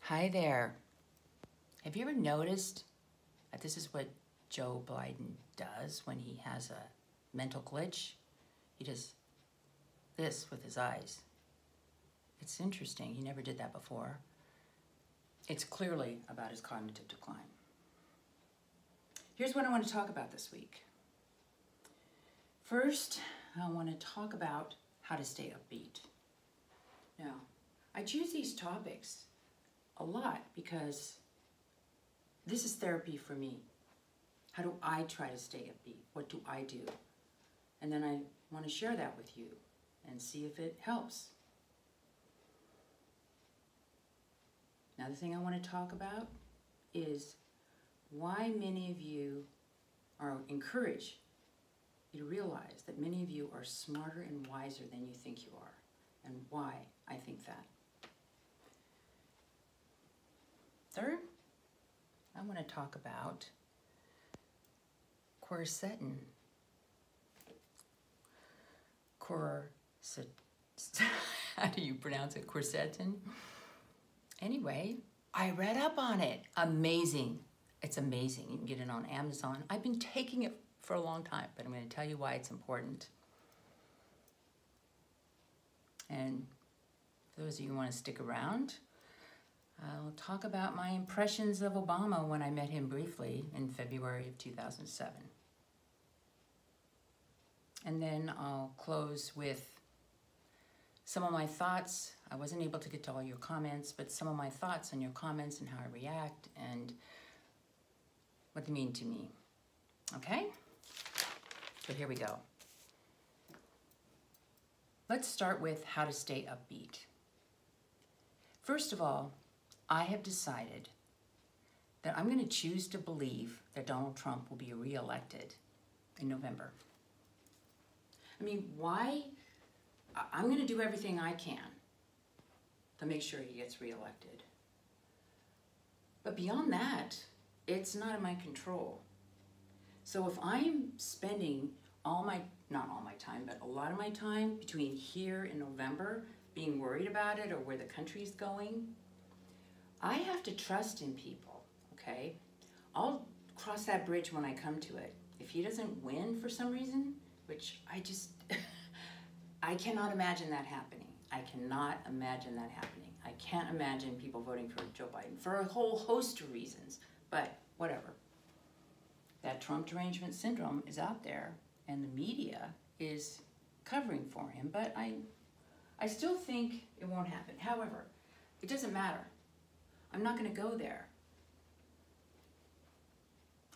Hi there. Have you ever noticed that this is what Joe Biden does when he has a mental glitch? He does this with his eyes. It's interesting. He never did that before. It's clearly about his cognitive decline. Here's what I want to talk about this week. First, I want to talk about how to stay upbeat. Now, I choose these topics a lot because this is therapy for me. How do I try to stay upbeat? What do I do? And then I want to share that with you and see if it helps. Another thing I want to talk about is why many of you encourage you to realize that many of you are smarter and wiser than you think you are, and why I think that. Third, I want to talk about quercetin. How do you pronounce it? Quercetin? Anyway, I read up on it. Amazing. It's amazing. You can get it on Amazon. I've been taking it for a long time, but I'm going to tell you why it's important. And for those of you who want to stick around, I'll talk about my impressions of Obama when I met him briefly in February of 2007. And then I'll close with some of my thoughts. I wasn't able to get to all your comments, but some of my thoughts on your comments and how I react and what they mean to me. Okay? So here we go. Let's start with how to stay upbeat. First of all, I have decided that I'm going to choose to believe that Donald Trump will be reelected in November. I mean, why? I'm going to do everything I can to make sure he gets reelected. But beyond that, it's not in my control. So if I'm spending not all my time, but a lot of my time between here and November being worried about it or where the country's going, I have to trust in people, okay? I'll cross that bridge when I come to it. If he doesn't win for some reason, which I cannot imagine that happening. I cannot imagine that happening. I can't imagine people voting for Joe Biden for a whole host of reasons, but whatever. That Trump derangement syndrome is out there and the media is covering for him, but I still think it won't happen. However, it doesn't matter. I'm not going to go there.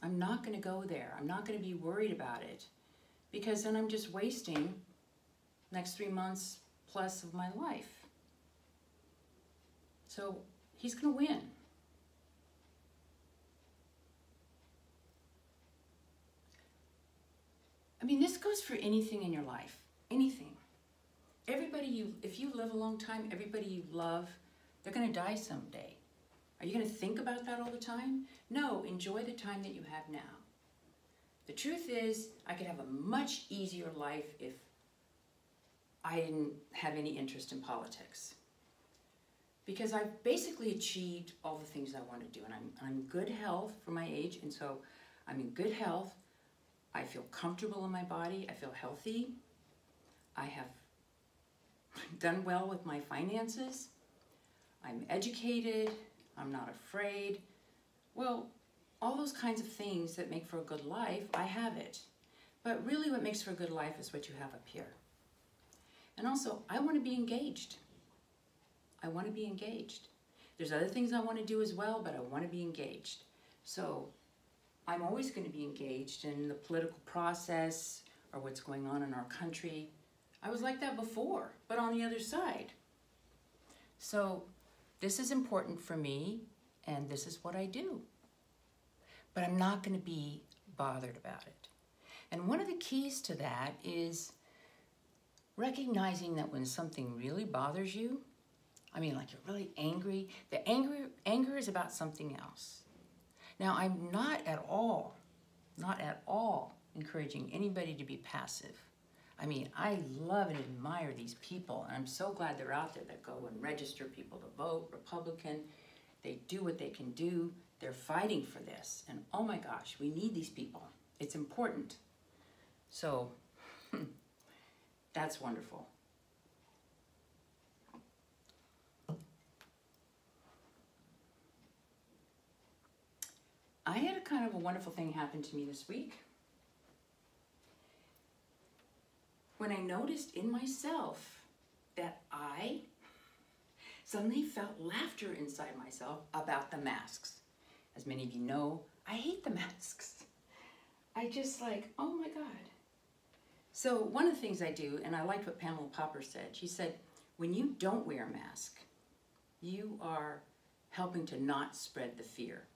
I'm not going to go there. I'm not going to be worried about it because then I'm just wasting next 3 months plus of my life. So he's going to win. I mean, this goes for anything in your life, anything. If you live a long time, everybody you love, they're going to die someday. Are you going to think about that all the time? No, enjoy the time that you have now. The truth is, I could have a much easier life if I didn't have any interest in politics. Because I've basically achieved all the things I want to do. And I'm in good health for my age, and so I'm in good health. I feel comfortable in my body. I feel healthy. I have done well with my finances. I'm educated. I'm not afraid. Well, all those kinds of things that make for a good life, I have it. But really what makes for a good life is what you have up here. And also, I want to be engaged. I want to be engaged. There's other things I want to do as well, but I want to be engaged. So I'm always going to be engaged in the political process or what's going on in our country. I was like that before, but on the other side. So this is important for me, and this is what I do. But I'm not going to be bothered about it. And one of the keys to that is recognizing that when something really bothers you, I mean, like you're really angry, the anger is about something else. Now, I'm not at all encouraging anybody to be passive. I mean, I love and admire these people, and I'm so glad they're out there that go and register people to vote, Republican. They do what they can do. They're fighting for this. And oh my gosh, we need these people. It's important. So that's wonderful. I had a kind of a wonderful thing happen to me this week. When I noticed in myself that I suddenly felt laughter inside myself about the masks. As many of you know, I hate the masks. I just like, oh my God. So one of the things I do, and I liked what Pamela Popper said, she said, when you don't wear a mask, you are helping to not spread the fear.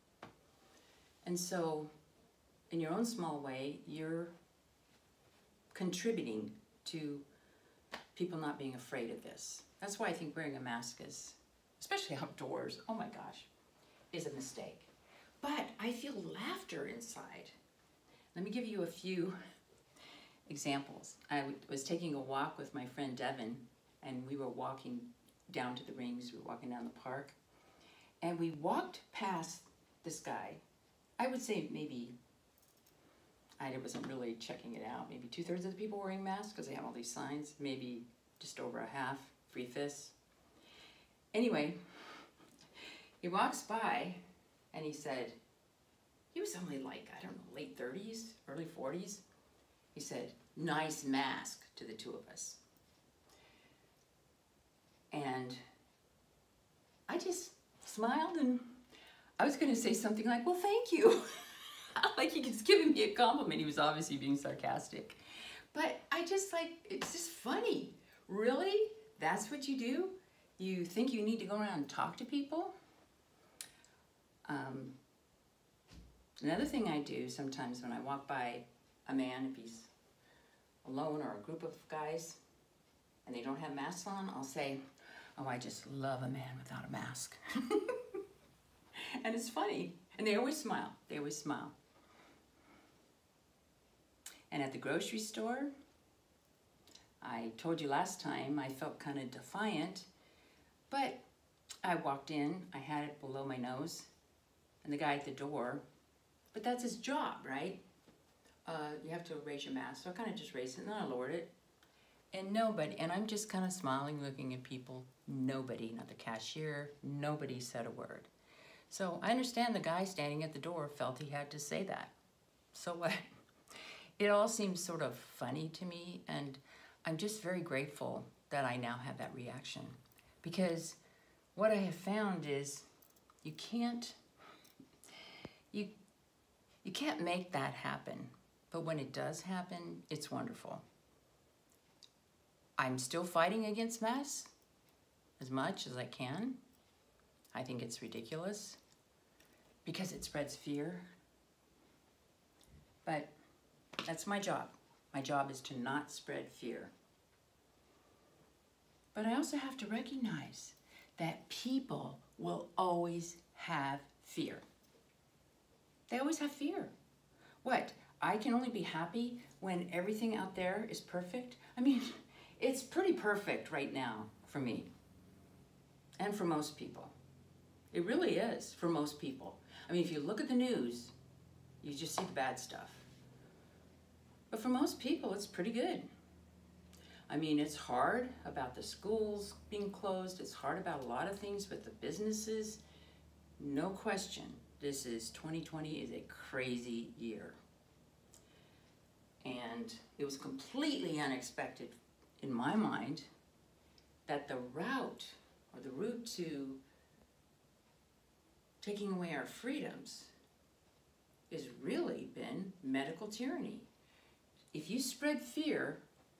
And so, in your own small way, you're contributing to people not being afraid of this. That's why I think wearing a mask is, especially outdoors, oh my gosh, is a mistake. But I feel laughter inside. Let me give you a few examples. I was taking a walk with my friend Devin, and we were walking down to the rings. We were walking down the park, and we walked past this guy. I would say maybe, I wasn't really checking it out, maybe 2/3 of the people wearing masks because they have all these signs, maybe just over a half, 3/5. Anyway, he walks by and he said, he was only like, I don't know, late 30s, early 40s. He said, nice mask to the two of us. And I just smiled, and I was going to say something like, well, thank you. Like he was giving me a compliment. He was obviously being sarcastic. But I just like, it's just funny. Really? That's what you do? You think you need to go around and talk to people? Another thing I do sometimes when I walk by a man, if he's alone or a group of guys and they don't have masks on, I'll say, oh, I just love a man without a mask. And it's funny. And they always smile. They always smile. And at the grocery store, I told you last time I felt kind of defiant, but I walked in, I had it below my nose, and the guy at the door, but that's his job, right? You have to raise your mask, so I kind of just raised it, and then I lowered it. And nobody, and I'm just kind of smiling, looking at people, nobody, not the cashier, nobody said a word. So I understand the guy standing at the door felt he had to say that. So what? It all seems sort of funny to me, and I'm just very grateful that I now have that reaction. Because what I have found is you can't make that happen. But when it does happen, it's wonderful. I'm still fighting against masks as much as I can. I think it's ridiculous because it spreads fear. But that's my job. My job is to not spread fear. But I also have to recognize that people will always have fear. They always have fear. What? I can only be happy when everything out there is perfect? I mean, it's pretty perfect right now for me and for most people. It really is for most people. I mean, if you look at the news, you just see the bad stuff. But for most people, it's pretty good. I mean, it's hard about the schools being closed. It's hard about a lot of things with the businesses. No question, 2020 is a crazy year. And it was completely unexpected in my mind that the route to taking away our freedoms has really been medical tyranny. If you spread fear,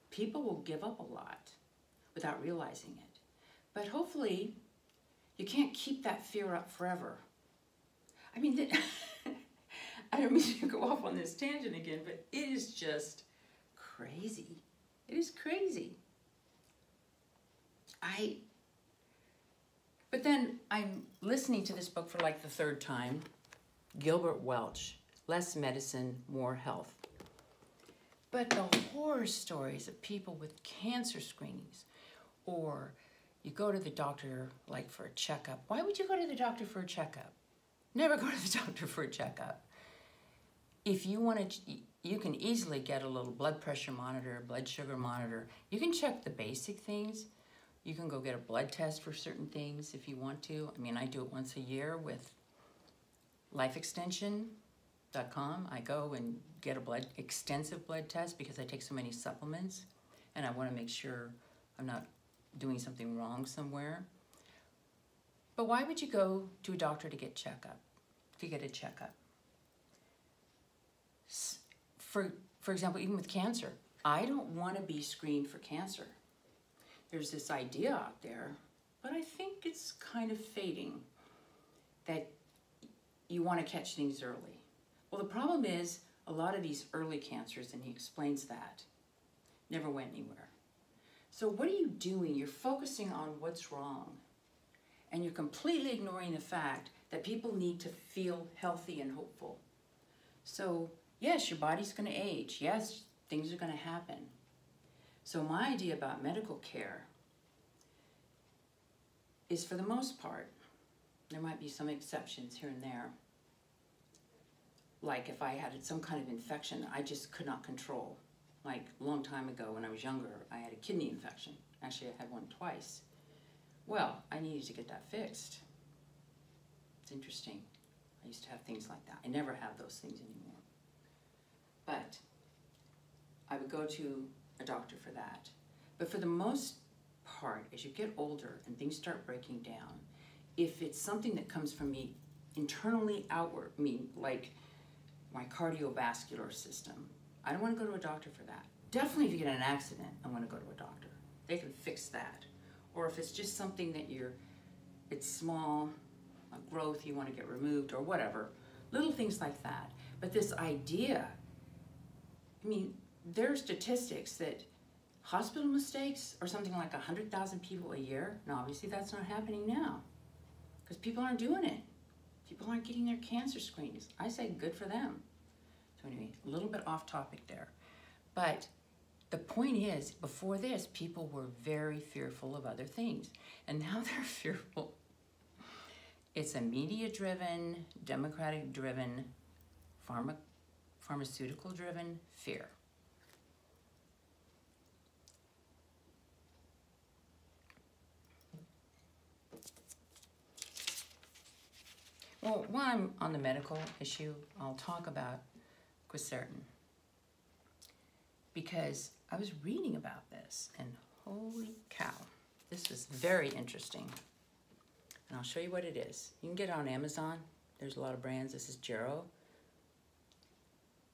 people will give up a lot without realizing it. But hopefully, you can't keep that fear up forever. I mean, I don't mean to go off on this tangent again, but it is just crazy. It is crazy. But then I'm listening to this book for like the 3rd time, Gilbert Welch, Less Medicine, More Health. But the horror stories of people with cancer screenings or you go to the doctor like for a checkup. Why would you go to the doctor for a checkup? Never go to the doctor for a checkup. If you want to, you can easily get a little blood pressure monitor, blood sugar monitor. You can check the basic things. You can go get a blood test for certain things if you want to. I mean, I do it once a year with lifeextension.com. I go and get a extensive blood test because I take so many supplements and I want to make sure I'm not doing something wrong somewhere. But why would you go to a doctor to get a checkup? For example, even with cancer, I don't want to be screened for cancer. There's this idea out there, but I think it's kind of fading, that you want to catch things early. Well, the problem is a lot of these early cancers, and he explains that, never went anywhere. So what are you doing? You're focusing on what's wrong, and you're completely ignoring the fact that people need to feel healthy and hopeful. So yes, your body's going to age. Yes, things are going to happen. So my idea about medical care is, for the most part, there might be some exceptions here and there. Like if I had some kind of infection that I just could not control. Like a long time ago when I was younger, I had a kidney infection. Actually, I had one twice. Well, I needed to get that fixed. It's interesting. I used to have things like that. I never have those things anymore. But I would go to a doctor for that. But for the most part, as you get older and things start breaking down, if it's something that comes from me internally outward, like my cardiovascular system, I don't want to go to a doctor for that. Definitely if you get in an accident, I want to go to a doctor. They can fix that. Or if it's just something that it's small, a growth you want to get removed or whatever, little things like that. But this idea, I mean, there are statistics that hospital mistakes are something like 100,000 people a year. Now, obviously that's not happening now because people aren't doing it. People aren't getting their cancer screens. I say good for them. So anyway, a little bit off topic there. But the point is, before this, people were very fearful of other things. And now they're fearful. It's a media-driven, democratic-driven, pharmaceutical-driven fear. Well, while I'm on the medical issue, I'll talk about quercetin. Because I was reading about this, and holy cow, this is very interesting. And I'll show you what it is. You can get it on Amazon. There's a lot of brands. This is Gero.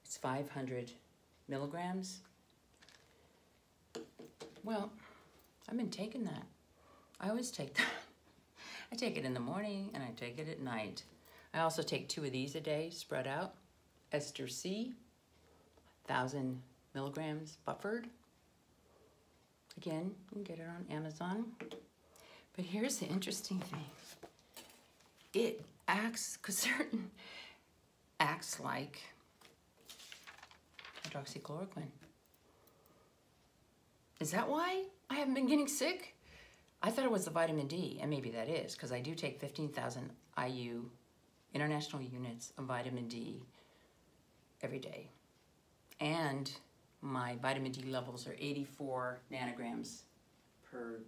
It's 500 milligrams. Well, I've been taking that. I always take that. I take it in the morning and I take it at night. I also take 2 of these a day, spread out. Ester C, 1,000 milligrams buffered. Again, you can get it on Amazon. But here's the interesting thing. It acts, quercetin acts like hydroxychloroquine. Is that why I haven't been getting sick? I thought it was the vitamin D, and maybe that is, because I do take 15,000 IU, international units of vitamin D every day. And my vitamin D levels are 84 nanograms per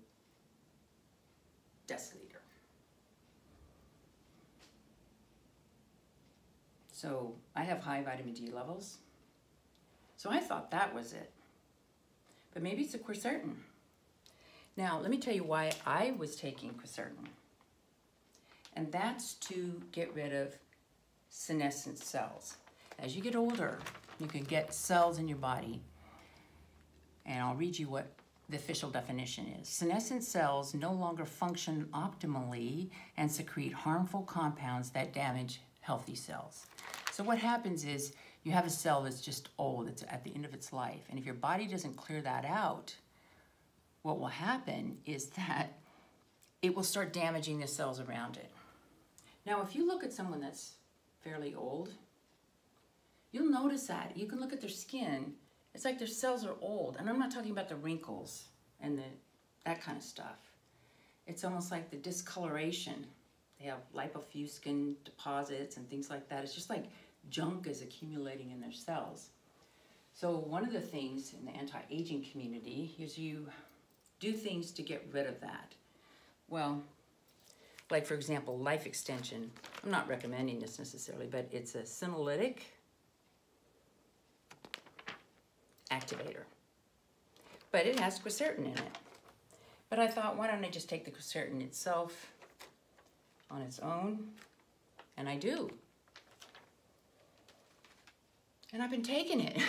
deciliter. So I have high vitamin D levels. So I thought that was it. But maybe it's a quercetin. Now, let me tell you why I was taking quercetin. And that's to get rid of senescent cells. As you get older, you can get cells in your body. And I'll read you what the official definition is. Senescent cells no longer function optimally and secrete harmful compounds that damage healthy cells. So what happens is you have a cell that's just old, it's at the end of its life. And if your body doesn't clear that out, what will happen is that it will start damaging the cells around it. Now, if you look at someone that's fairly old, you'll notice that. You can look at their skin. It's like their cells are old. And I'm not talking about the wrinkles and that kind of stuff. it's almost like the discoloration. They have lipofuscin deposits and things like that. It's just like junk is accumulating in their cells. So one of the things in the anti-aging community is you do things to get rid of that. Well, like for example, life extension. I'm not recommending this necessarily, but it's a senolytic activator. But it has quercetin in it. But I thought, why don't I just take the quercetin itself on its own? And I do. And I've been taking it.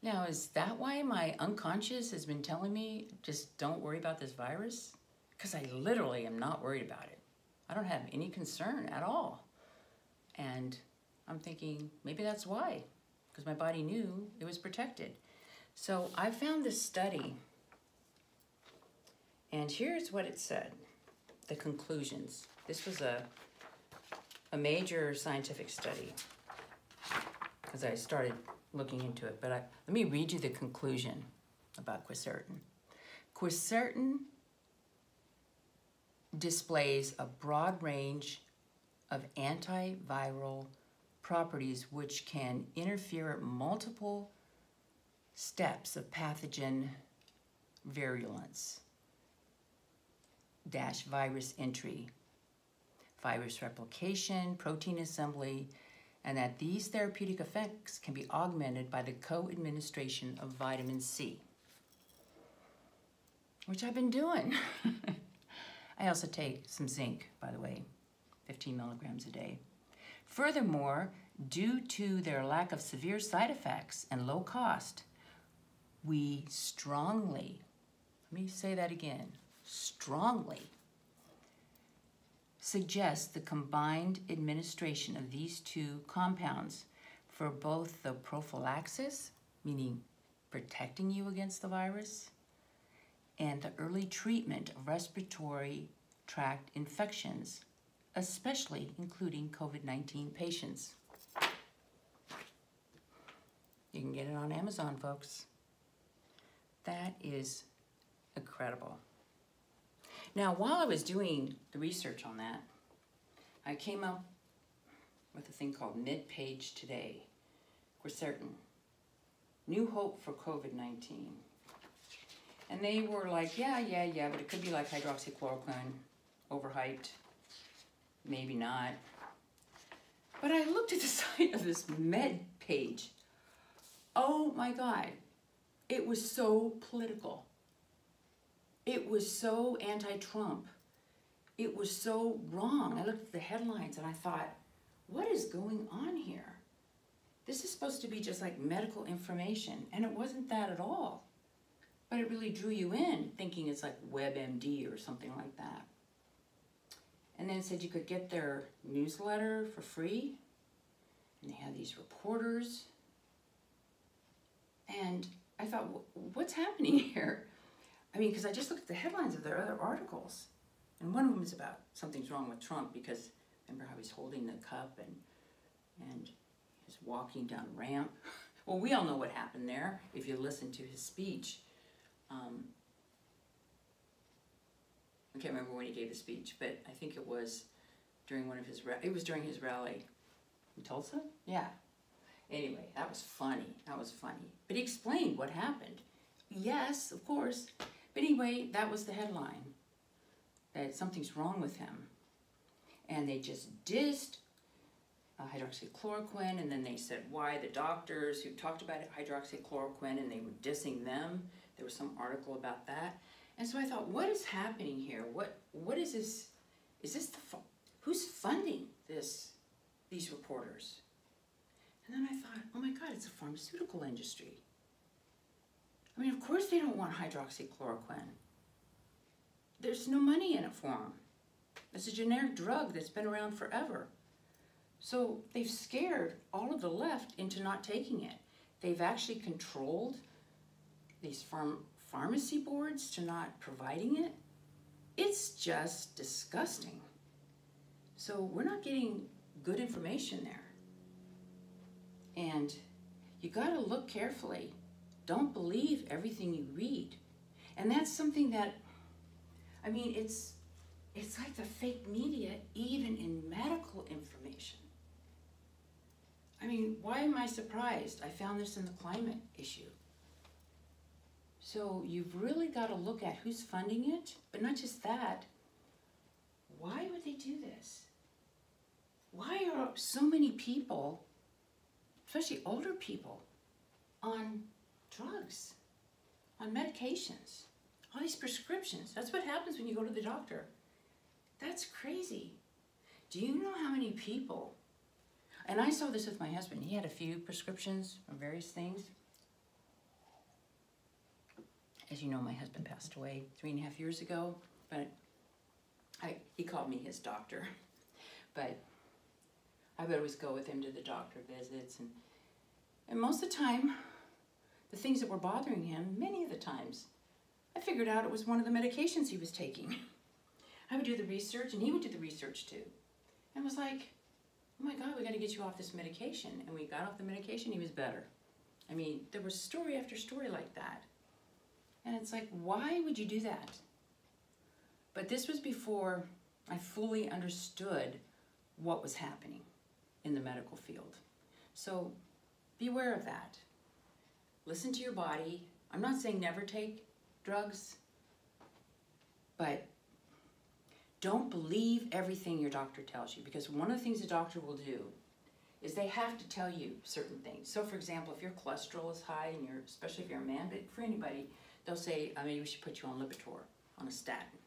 Now, is that why my unconscious has been telling me, just don't worry about this virus? Because I literally am not worried about it. I don't have any concern at all. And I'm thinking, maybe that's why, because my body knew it was protected. So I found this study, and here's what it said, the conclusions. This was a major scientific study, because I started looking into it, but let me read you the conclusion about quercetin. Quercetin displays a broad range of antiviral properties which can interfere at multiple steps of pathogen virulence, virus entry, virus replication, protein assembly, and that these therapeutic effects can be augmented by the co-administration of vitamin C, which I've been doing. I also take some zinc, by the way, 15 milligrams a day. Furthermore, due to their lack of severe side effects and low cost, we strongly, let me say that again, strongly suggest the combined administration of these two compounds for both the prophylaxis, meaning protecting you against the virus, and the early treatment of respiratory tract infections, especially including COVID-19 patients. You can get it on Amazon, folks. That is incredible. Now, while I was doing the research on that, I came up with a thing called Mid-Page Today, quercetin, new hope for COVID-19. And they were like, yeah, but it could be like hydroxychloroquine, overhyped, maybe not. But I looked at the site of this med page. Oh my God, it was so political. It was so anti-Trump. It was so wrong. I looked at the headlines and I thought, what is going on here? This is supposed to be just like medical information, and it wasn't that at all. But it really drew you in, thinking it's like WebMD or something like that. And then it said you could get their newsletter for free, and they had these reporters. And I thought, what's happening here? I mean, because I just looked at the headlines of their other articles, and one of them is about something's wrong with Trump because remember how he's holding the cup and he's walking down a ramp. Well, we all know what happened there if you listen to his speech. I can't remember when he gave the speech, but I think it was during one of his during his rally in Tulsa. Yeah. Anyway, that was funny. That was funny. But he explained what happened. Yes, of course. But anyway, that was the headline, that something's wrong with him. And they just dissed hydroxychloroquine, and then they said why the doctors who talked about hydroxychloroquine, and they were dissing them. There was some article about that. And so I thought, what is happening here? What is this? Is this who's funding these reporters? And then I thought, oh my God, it's a pharmaceutical industry. I mean, of course they don't want hydroxychloroquine. There's no money in it for them. It's a generic drug that's been around forever. So they've scared all of the left into not taking it. They've actually controlled these pharmacy boards to not providing it. It's just disgusting. So we're not getting good information there. And you gotta look carefully. Don't believe everything you read. And that's something that I mean, it's like the fake media, even in medical information. I mean, why am I surprised? I found this in the climate issue. So you've really got to look at who's funding it, but not just that. Why would they do this? Why are so many people, especially older people, on drugs, on medications, all these prescriptions? That's what happens when you go to the doctor. That's crazy. Do you know how many people, and I saw this with my husband, he had a few prescriptions for various things. As you know, my husband passed away 3.5 years ago, but he called me his doctor. But I would always go with him to the doctor visits, and most of the time, the things that were bothering him, many of the times, I figured out it was one of the medications he was taking. I would do the research, and he would do the research too. And was like, oh my God, we got to get you off this medication. And we got off the medication, he was better. I mean, there was story after story like that. And it's like, why would you do that? But this was before I fully understood what was happening in the medical field. So be aware of that. Listen to your body. I'm not saying never take drugs, but don't believe everything your doctor tells you, because one of the things the doctor will do is they have to tell you certain things. So for example, if your cholesterol is high, and especially if you're a man, but for anybody, they'll say, maybe we should put you on Lipitor, on a statin.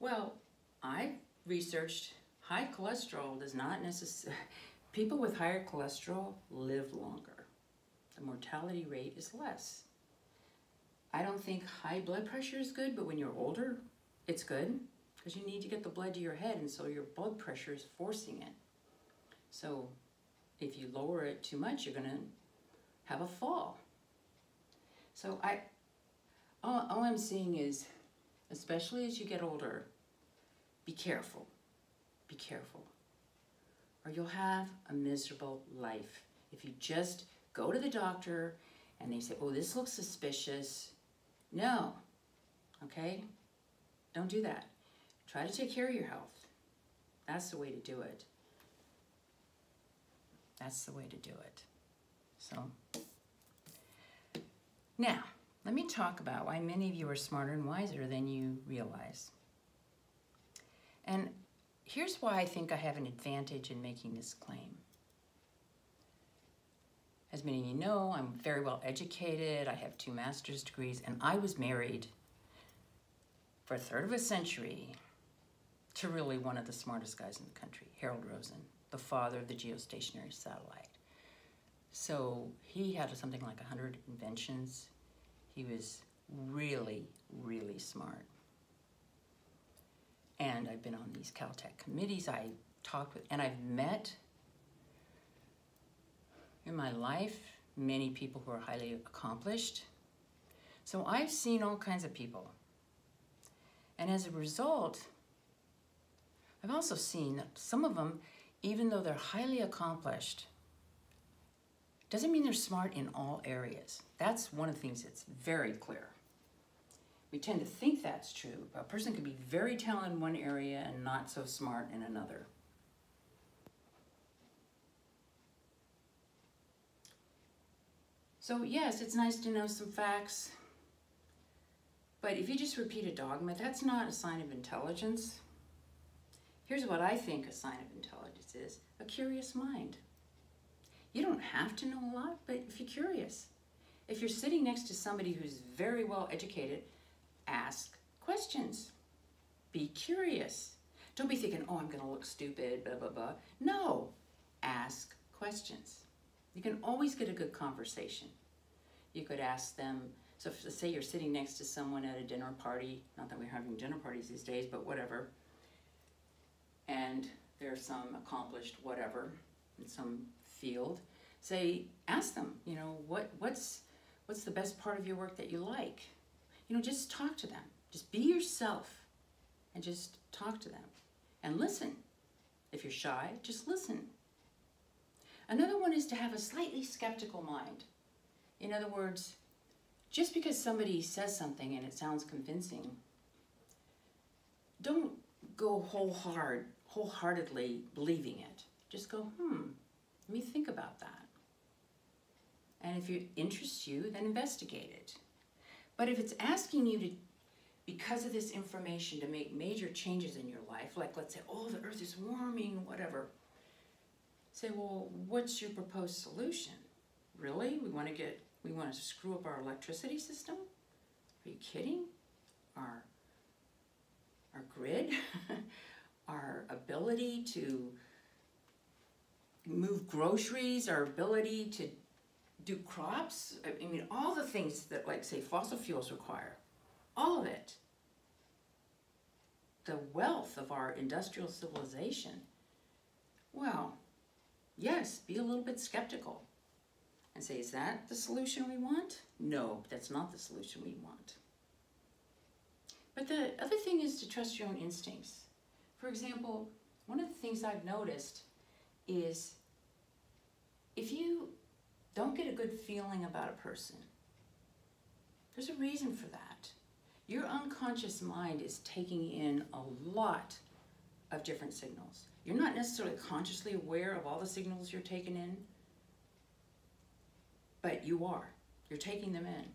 Well, I researched high cholesterol does not necessarily, people with higher cholesterol live longer. The mortality rate is less. I don't think high blood pressure is good, but when you're older, it's good because you need to get the blood to your head, and so your blood pressure is forcing it. So if you lower it too much, you're going to have a fall. So all I'm seeing is, especially as you get older, be careful. Be careful. Or you'll have a miserable life. If you just go to the doctor and they say, oh, this looks suspicious. No. Okay? Don't do that. Try to take care of your health. That's the way to do it. That's the way to do it. So, now, let me talk about why many of you are smarter and wiser than you realize. And here's why I think I have an advantage in making this claim. As many of you know, I'm very well educated. I have 2 master's degrees, and I was married for a third of a century to really one of the smartest guys in the country, Harold Rosen, the father of the geostationary satellite. So he had something like 100 inventions. He was really, really smart. And I've been on these Caltech committees. I talked with, and I've met in my life many people who are highly accomplished. So I've seen all kinds of people. And as a result, I've also seen that some of them, even though they're highly accomplished, doesn't mean they're smart in all areas. That's one of the things that's very clear. We tend to think that's true. A person can be very talented in one area and not so smart in another. So yes, it's nice to know some facts, but if you just repeat a dogma, that's not a sign of intelligence. Here's what I think a sign of intelligence is: a curious mind. You don't have to know a lot, but if you're curious. If you're sitting next to somebody who's very well educated, ask questions. Be curious. Don't be thinking, oh, I'm going to look stupid, blah, blah, blah. No, ask questions. You can always get a good conversation. You could ask them, so if, let's say you're sitting next to someone at a dinner party, not that we're having dinner parties these days, but whatever, and there's some accomplished whatever in some field, say, ask them, you know, what's the best part of your work that you like? You know, just talk to them. Just be yourself and just talk to them and listen. If you're shy, just listen. Another one is to have a slightly skeptical mind. In other words, just because somebody says something and it sounds convincing, don't go wholeheartedly believing it. Just go, let me think about that. And if it interests you, then investigate it. But if it's asking you to, because of this information, to make major changes in your life, like let's say, oh, the earth is warming, whatever, say, well, what's your proposed solution? Really? We want to screw up our electricity system? Are you kidding? Our grid, our ability to move groceries, our ability to do crops, I mean, all the things that, like, say, fossil fuels require, all of it. The wealth of our industrial civilization. Well, yes, be a little bit skeptical and say, is that the solution we want? No, that's not the solution we want. But the other thing is to trust your own instincts. For example, one of the things I've noticed is if you don't get a good feeling about a person, there's a reason for that. Your unconscious mind is taking in a lot of different signals. You're not necessarily consciously aware of all the signals you're taking in, but you are. You're taking them in.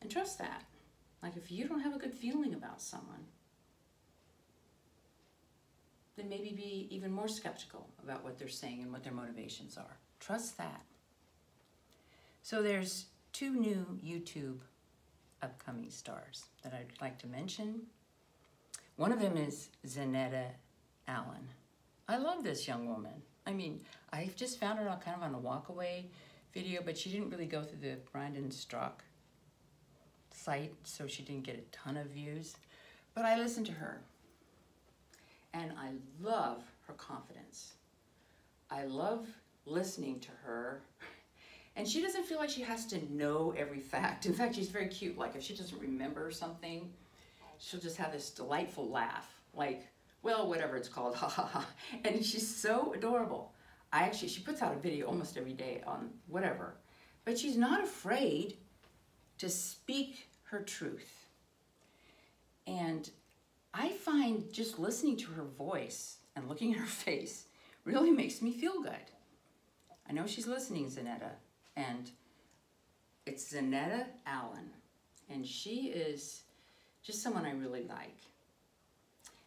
And trust that. Like if you don't have a good feeling about someone, then maybe be even more skeptical about what they're saying and what their motivations are. Trust that. So there's 2 new YouTube upcoming stars that I'd like to mention. One of them is Zaneta Allen. I love this young woman. I mean, I just found her kind of on a walkaway video, but she didn't really go through the Brandon Strock site, so she didn't get a ton of views. But I listened to her, and I love her confidence. I love listening to her, and she doesn't feel like she has to know every fact. In fact, she's very cute. Like if she doesn't remember something, she'll just have this delightful laugh, like, well, whatever it's called, ha ha ha. And she's so adorable. She puts out a video almost every day on whatever, but she's not afraid to speak her truth. And I find just listening to her voice and looking at her face really makes me feel good. I know she's listening, Zaneta, and it's Zaneta Allen, and she is just someone I really like.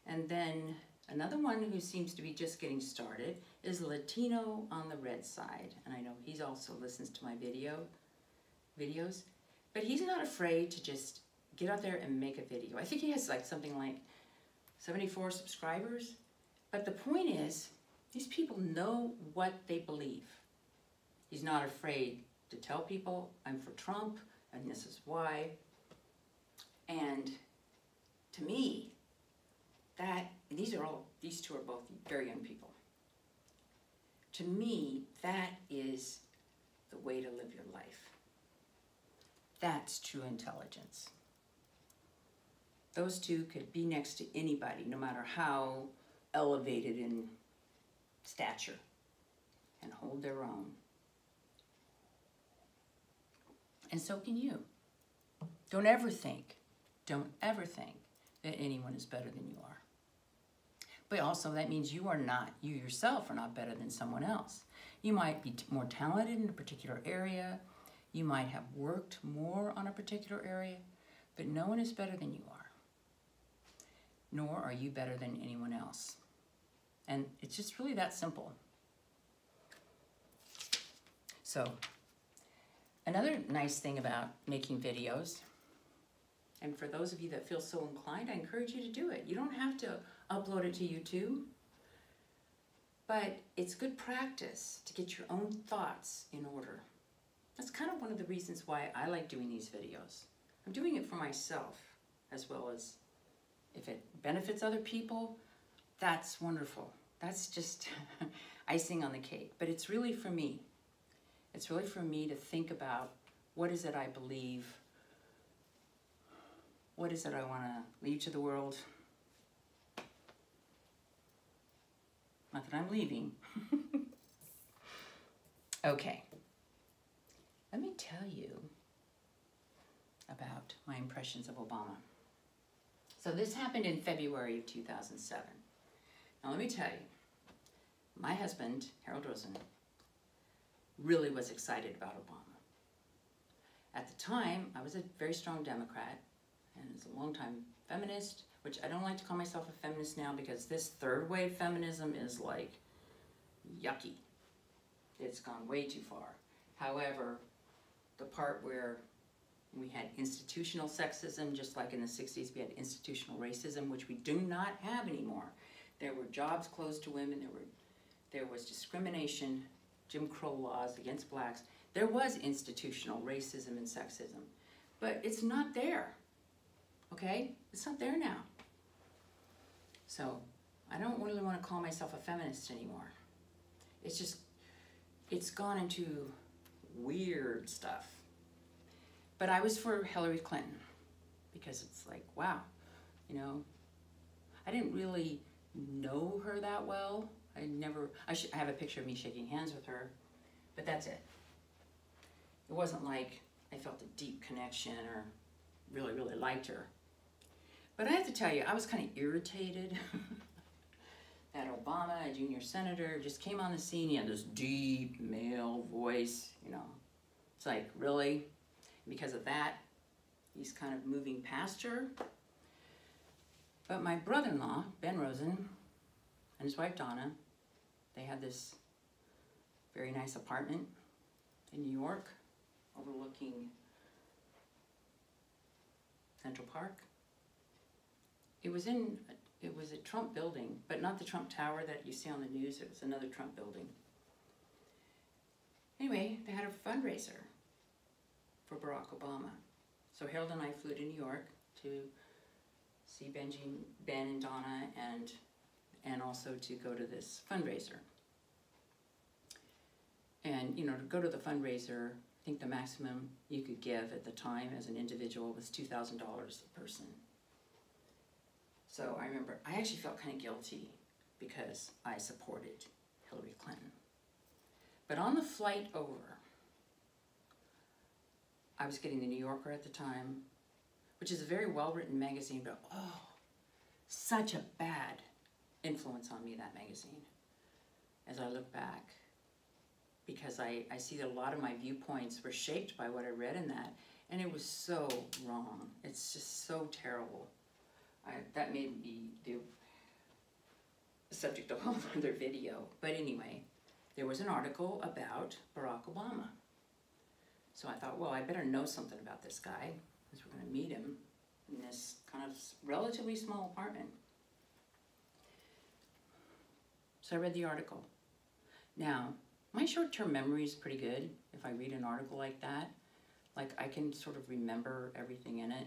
And then another one who seems to be just getting started is Latino on the red side, and I know he also listens to my videos, but he's not afraid to just get out there and make a video. I think he has like something like 74 subscribers, but the point is, these people know what they believe. He's not afraid to tell people, I'm for Trump, and this is why. And to me, these two are both very young people. To me, that is the way to live your life. That's true intelligence. Those two could be next to anybody, no matter how elevated in stature, and hold their own. And so can you. Don't ever think that anyone is better than you are. But also that means you yourself are not better than someone else. You might be more talented in a particular area. You might have worked more on a particular area, but no one is better than you are. Nor are you better than anyone else. And it's just really that simple. So, another nice thing about making videos, and for those of you that feel so inclined, I encourage you to do it. You don't have to upload it to YouTube, but it's good practice to get your own thoughts in order. That's kind of one of the reasons why I like doing these videos. I'm doing it for myself, as well as if it benefits other people, that's wonderful. That's just icing on the cake, but it's really for me. It's really for me to think about what is it I believe, what is it I want to leave to the world. Not that I'm leaving. Okay, let me tell you about my impressions of Obama. So this happened in February of 2007. Now let me tell you, my husband, Harold Rosen, really was excited about Obama. At the time, I was a very strong Democrat and was a longtime feminist, which I don't like to call myself a feminist now because this third wave feminism is like yucky. It's gone way too far. However, the part where we had institutional sexism, just like in the 60s, we had institutional racism, which we do not have anymore. There were jobs closed to women, there was discrimination, Jim Crow laws against blacks. There was institutional racism and sexism, but it's not there, okay? It's not there now. So I don't really want to call myself a feminist anymore. It's just, it's gone into weird stuff. But I was for Hillary Clinton because it's like, wow, you know, I didn't really know her that well. I have a picture of me shaking hands with her, but that's it. It wasn't like I felt a deep connection or really, really liked her. But I have to tell you, I was kind of irritated that Obama, a junior senator, just came on the scene. He had this deep male voice, you know. It's like, really? Because of that, he's kind of moving past her. But my brother-in-law, Ben Rosen, and his wife Donna, they had this very nice apartment in New York overlooking Central Park. It was a Trump building, but not the Trump Tower that you see on the news. It was another Trump building. Anyway, they had a fundraiser for Barack Obama. So Harold and I flew to New York to see Ben and Donna and also to go to this fundraiser. And, you know, to go to the fundraiser, I think the maximum you could give at the time as an individual was $2,000 a person. So I remember, I actually felt kind of guilty because I supported Hillary Clinton. But on the flight over, I was getting the New Yorker at the time, which is a very well-written magazine, but oh, such a bad influence on me, that magazine, as I look back. Because I see that a lot of my viewpoints were shaped by what I read in that, and it was so wrong. It's just so terrible. That made me do the subject of a whole other video. But anyway, there was an article about Barack Obama. So I thought, well, I better know something about this guy, because we're going to meet him in this kind of relatively small apartment. So I read the article. Now, my short-term memory is pretty good if I read an article like that. Like, I can sort of remember everything in it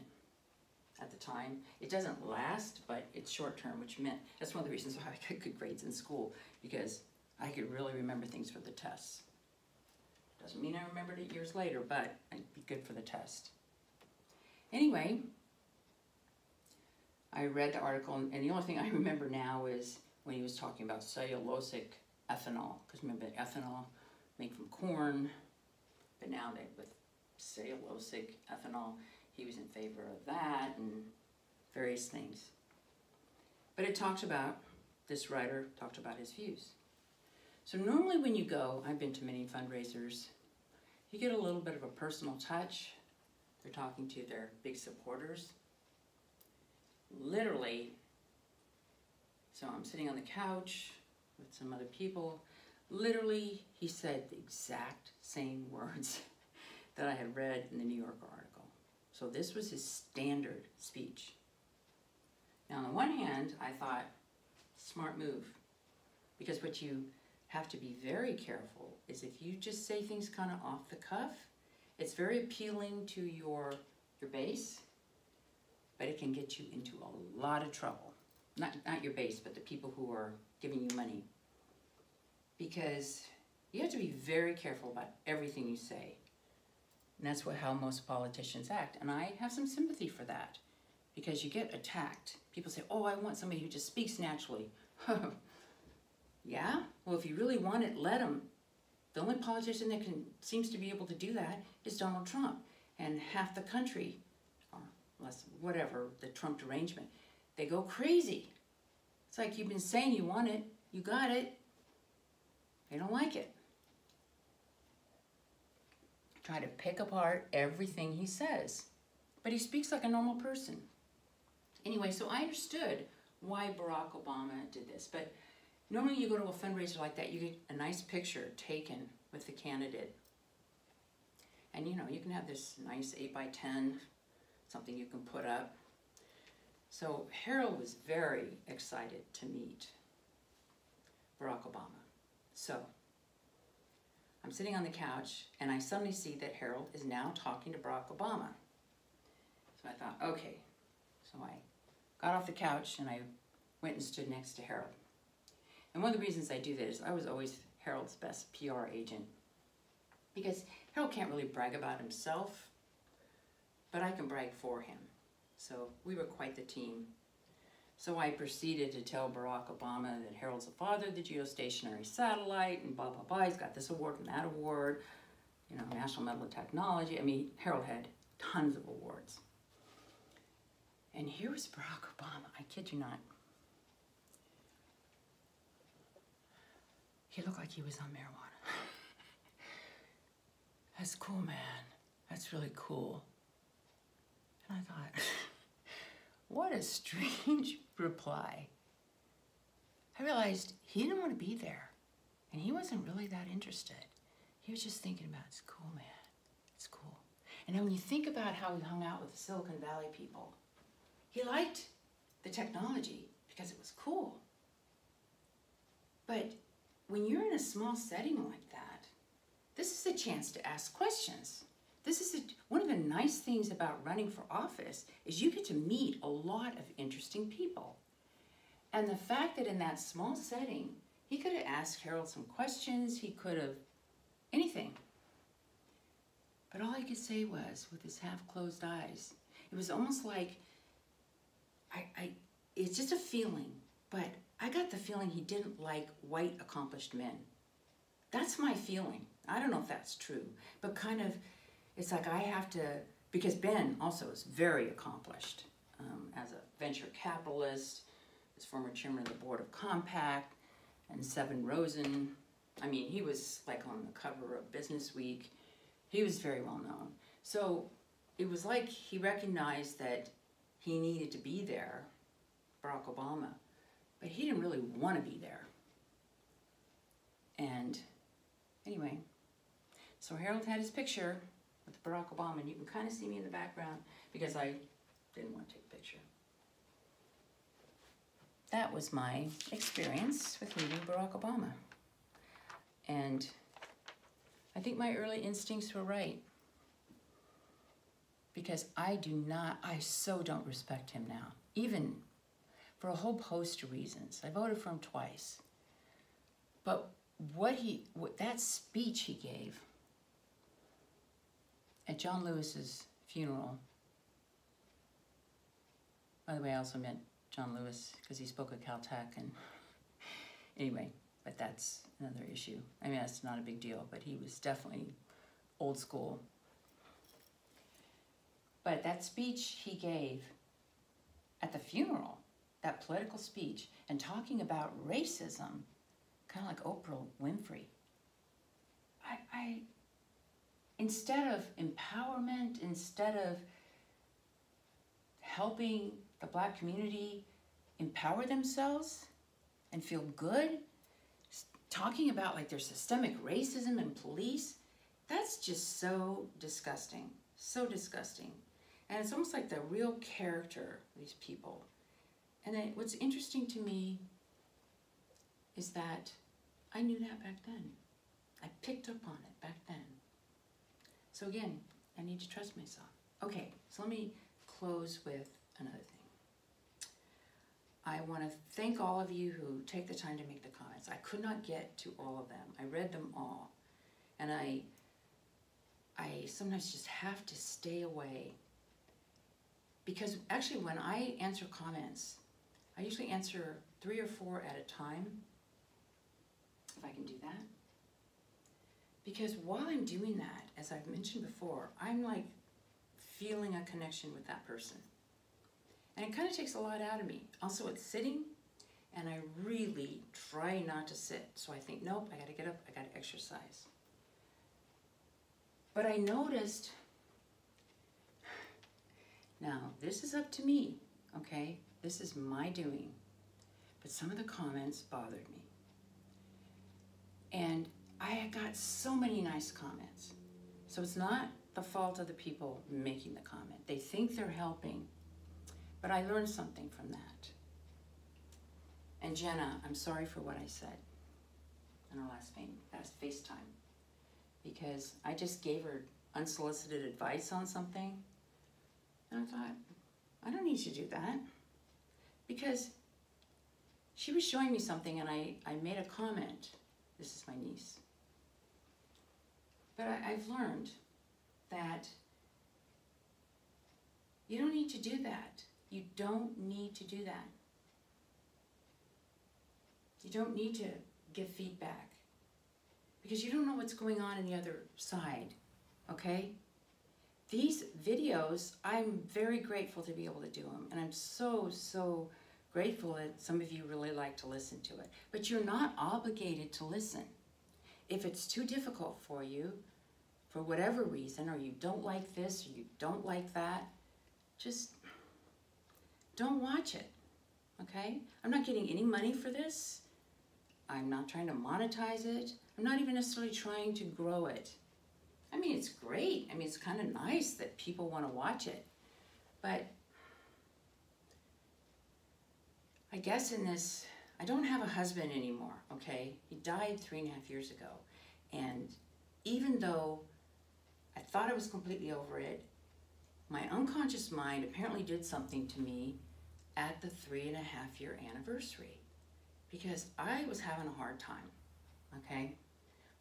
at the time. It doesn't last, but it's short-term, which meant, that's one of the reasons why I got good grades in school, because I could really remember things for the tests. Doesn't mean I remembered it years later, but it'd be good for the test. Anyway, I read the article, and the only thing I remember now is when he was talking about cellulosic ethanol, because remember ethanol made from corn, but now with cellulosic ethanol, he was in favor of that and various things. But it talked about, this writer talked about his views. So normally when you go, I've been to many fundraisers, you get a little bit of a personal touch. They're talking to their big supporters. Literally, so I'm sitting on the couch with some other people. Literally, he said the exact same words that I had read in the New Yorker article. So this was his standard speech. Now, on the one hand, I thought, smart move. Because what you have to be very careful is if you just say things kind of off the cuff, it's very appealing to your base, but it can get you into a lot of trouble. Not your base, but the people who are giving you money. Because you have to be very careful about everything you say. And that's how most politicians act. And I have some sympathy for that. Because you get attacked. People say, oh, I want somebody who just speaks naturally. Yeah? Well, if you really want it, let him. The only politician that seems to be able to do that is Donald Trump. And half the country, or less, whatever, the Trump derangement, they go crazy. It's like you've been saying you want it, you got it, they don't like it. Try to pick apart everything he says, but he speaks like a normal person. Anyway, so I understood why Barack Obama did this, but normally you go to a fundraiser like that, you get a nice picture taken with the candidate. And you know, you can have this nice 8x10, something you can put up. So Harold was very excited to meet Barack Obama. So I'm sitting on the couch and I suddenly see that Harold is now talking to Barack Obama. So I thought, okay. So I got off the couch and I went and stood next to Harold. And one of the reasons I do that is I was always Harold's best PR agent, because Harold can't really brag about himself, but I can brag for him. So we were quite the team. So I proceeded to tell Barack Obama that Harold's the father of the geostationary satellite and blah, blah, blah. He's got this award and that award, you know, National Medal of Technology. I mean, Harold had tons of awards. And here was Barack Obama, I kid you not. He looked like he was on marijuana. That's cool, man. That's really cool. And I thought, what a strange reply. I realized he didn't want to be there, and he wasn't really that interested. He was just thinking about, it's cool, man. It's cool. And then when you think about how he hung out with the Silicon Valley people, he liked the technology because it was cool. But when you're in a small setting like that, this is a chance to ask questions. This is one of the nice things about running for office is you get to meet a lot of interesting people. And the fact that in that small setting, he could have asked Harold some questions, he could have anything. But all I could say was, with his half-closed eyes, it was almost like, it's just a feeling, but I got the feeling he didn't like white accomplished men. That's my feeling. I don't know if that's true, but kind of, it's like I have to, because Ben also is very accomplished as a venture capitalist, as former chairman of the board of Compact, and Seven Rosen. I mean, he was like on the cover of Business Week. He was very well known. So it was like he recognized that he needed to be there, Barack Obama, but he didn't really want to be there. And anyway, so Harold had his picture with Barack Obama, and you can kind of see me in the background because I didn't want to take a picture. That was my experience with meeting Barack Obama. And I think my early instincts were right, because I so don't respect him now, even for a whole host of reasons. I voted for him twice. But that speech he gave at John Lewis's funeral, by the way, I also met John Lewis because he spoke at Caltech, and anyway, but that's another issue. I mean, that's not a big deal, but he was definitely old school. But that speech he gave at the funeral, that political speech, and talking about racism, kind of like Oprah Winfrey, instead of empowerment, instead of helping the Black community empower themselves and feel good, talking about like there's systemic racism in police, that's just so disgusting, so disgusting. And it's almost like the real character of these people. And then what's interesting to me is that I knew that back then. I picked up on it back then. So again, I need to trust myself. Okay, so let me close with another thing. I want to thank all of you who take the time to make the comments. I could not get to all of them. I read them all. And I sometimes just have to stay away. Because actually when I answer comments, I usually answer 3 or 4 at a time, if I can do that. Because while I'm doing that, as I've mentioned before, I'm like feeling a connection with that person. And it kind of takes a lot out of me. Also, it's sitting, and I really try not to sit. So I think, nope, I gotta get up, I gotta exercise. But I noticed, now this is up to me, okay? This is my doing. But some of the comments bothered me. And I got so many nice comments. So it's not the fault of the people making the comment. They think they're helping, but I learned something from that. And Jenna, I'm sorry for what I said in our last FaceTime, because I just gave her unsolicited advice on something, and I thought, I don't need to do that, because she was showing me something and I made a comment. This is my niece. But I've learned that you don't need to do that. You don't need to do that. You don't need to give feedback, because you don't know what's going on the other side, okay? These videos, I'm very grateful to be able to do them, and I'm so grateful that some of you really like to listen to it. But you're not obligated to listen. If it's too difficult for you, for whatever reason, or you don't like this, or you don't like that, just don't watch it, okay? I'm not getting any money for this. I'm not trying to monetize it. I'm not even necessarily trying to grow it. I mean, it's great. I mean, it's kind of nice that people want to watch it. But I guess in this, I don't have a husband anymore, okay? He died 3.5 years ago. And even though I thought I was completely over it, my unconscious mind apparently did something to me at the 3.5-year anniversary, because I was having a hard time, okay?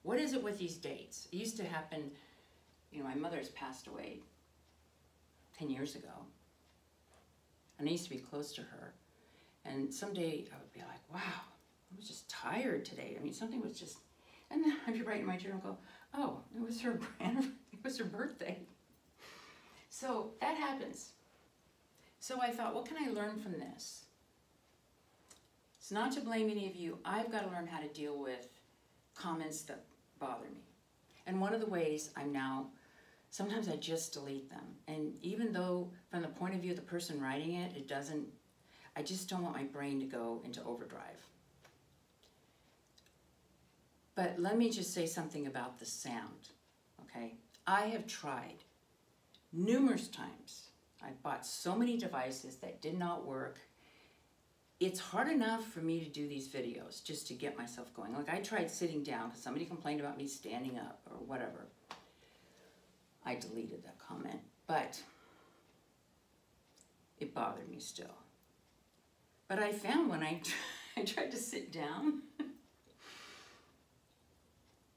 What is it with these dates? It used to happen, you know, my mother's passed away 10 years ago, and I used to be close to her. And someday I would be like, wow, I was just tired today. I mean, something was just, and then I'd be writing my journal and go, oh, it was her birthday. So that happens. So I thought, what can I learn from this? It's not to blame any of you. I've got to learn how to deal with comments that bother me. And one of the ways I'm now, sometimes I just delete them. And even though from the point of view of the person writing it, it doesn't, I just don't want my brain to go into overdrive. But let me just say something about the sound, okay? I have tried numerous times. I've bought so many devices that did not work. It's hard enough for me to do these videos just to get myself going. Like, I tried sitting down because somebody complained about me standing up or whatever. I deleted that comment, but it bothered me still. But I found when I tried to sit down,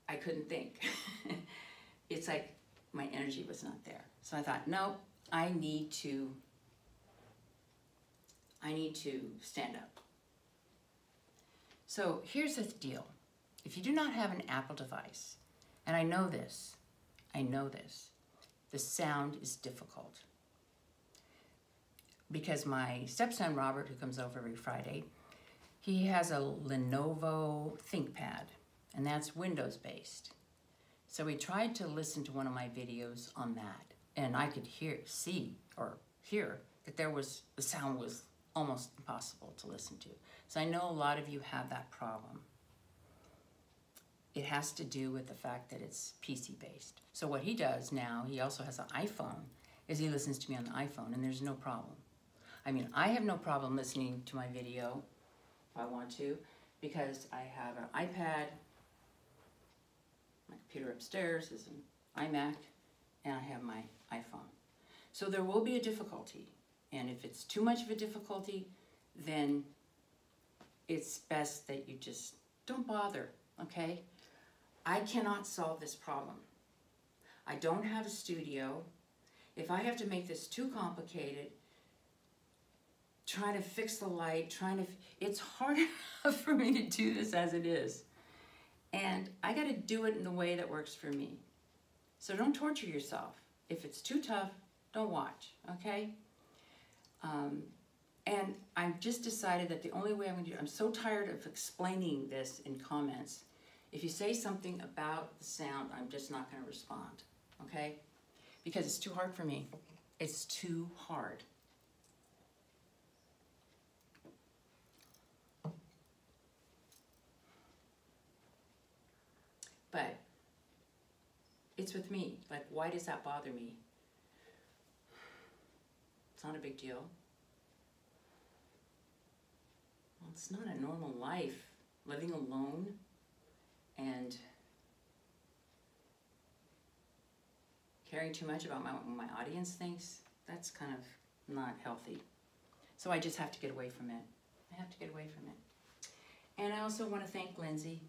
I couldn't think. It's like my energy was not there. So I thought, no, I need to stand up. So here's the deal. If you do not have an Apple device, and I know this, the sound is difficult. Because my stepson, Robert, who comes over every Friday, he has a Lenovo ThinkPad, and that's Windows-based. So we tried to listen to one of my videos on that, and I could hear that the sound was almost impossible to listen to. So I know a lot of you have that problem. It has to do with the fact that it's PC-based. So what he does now, he also has an iPhone, is he listens to me on the iPhone, and there's no problem. I mean, I have no problem listening to my video if I want to, because I have an iPad, my computer upstairs is an iMac, and I have my iPhone. So there will be a difficulty, and if it's too much of a difficulty, then it's best that you just don't bother, okay? I cannot solve this problem. I don't have a studio. If I have to make this too complicated, trying to fix the light, it's hard enough for me to do this as it is. And I gotta do it in the way that works for me. So don't torture yourself. If it's too tough, don't watch, okay? And I've just decided that the only way I'm going to do it, I'm so tired of explaining this in comments. If you say something about the sound, I'm just not going to respond, okay? Because it's too hard for me. It's too hard. But it's with me. Like, why does that bother me? It's not a big deal. Well, it's not a normal life. Living alone and caring too much about what my audience thinks, that's kind of not healthy. So I just have to get away from it. I have to get away from it. And I also want to thank Lindsay.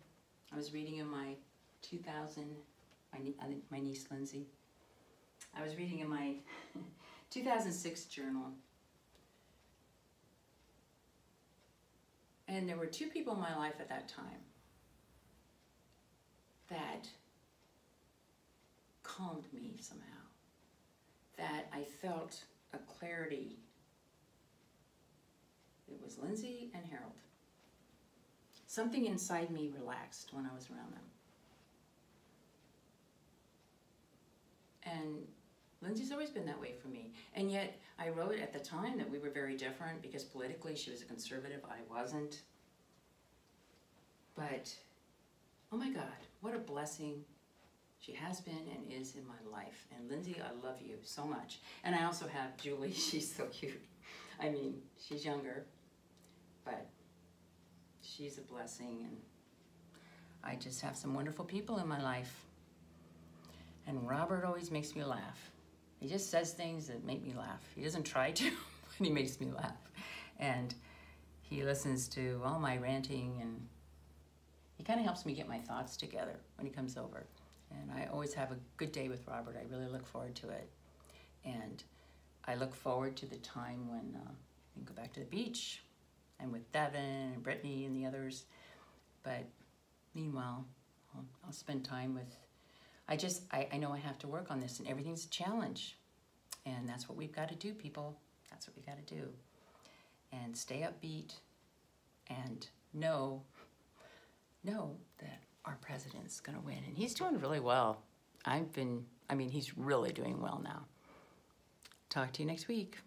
I was reading in my 2000, my niece Lindsay, I was reading in my 2006 journal. And there were two people in my life at that time that calmed me somehow, that I felt a clarity. It was Lindsay and Harold. Something inside me relaxed when I was around them. And Lindsay's always been that way for me. And yet I wrote at the time that we were very different because politically she was a conservative, I wasn't. But, oh my God, what a blessing she has been and is in my life. And Lindsay, I love you so much. And I also have Julie, she's so cute. I mean, she's younger, but she's a blessing. And I just have some wonderful people in my life. And Robert always makes me laugh. He just says things that make me laugh. He doesn't try to, but he makes me laugh. And he listens to all my ranting, and he kind of helps me get my thoughts together when he comes over. And I always have a good day with Robert. I really look forward to it. And I look forward to the time when we can go back to the beach and with Devin and Brittany and the others. But meanwhile, I'll spend time with, I know I have to work on this, and everything's a challenge. And that's what we've got to do, people. That's what we've got to do. And stay upbeat and know that our president's going to win. And he's doing really well. He's really doing well now. Talk to you next week.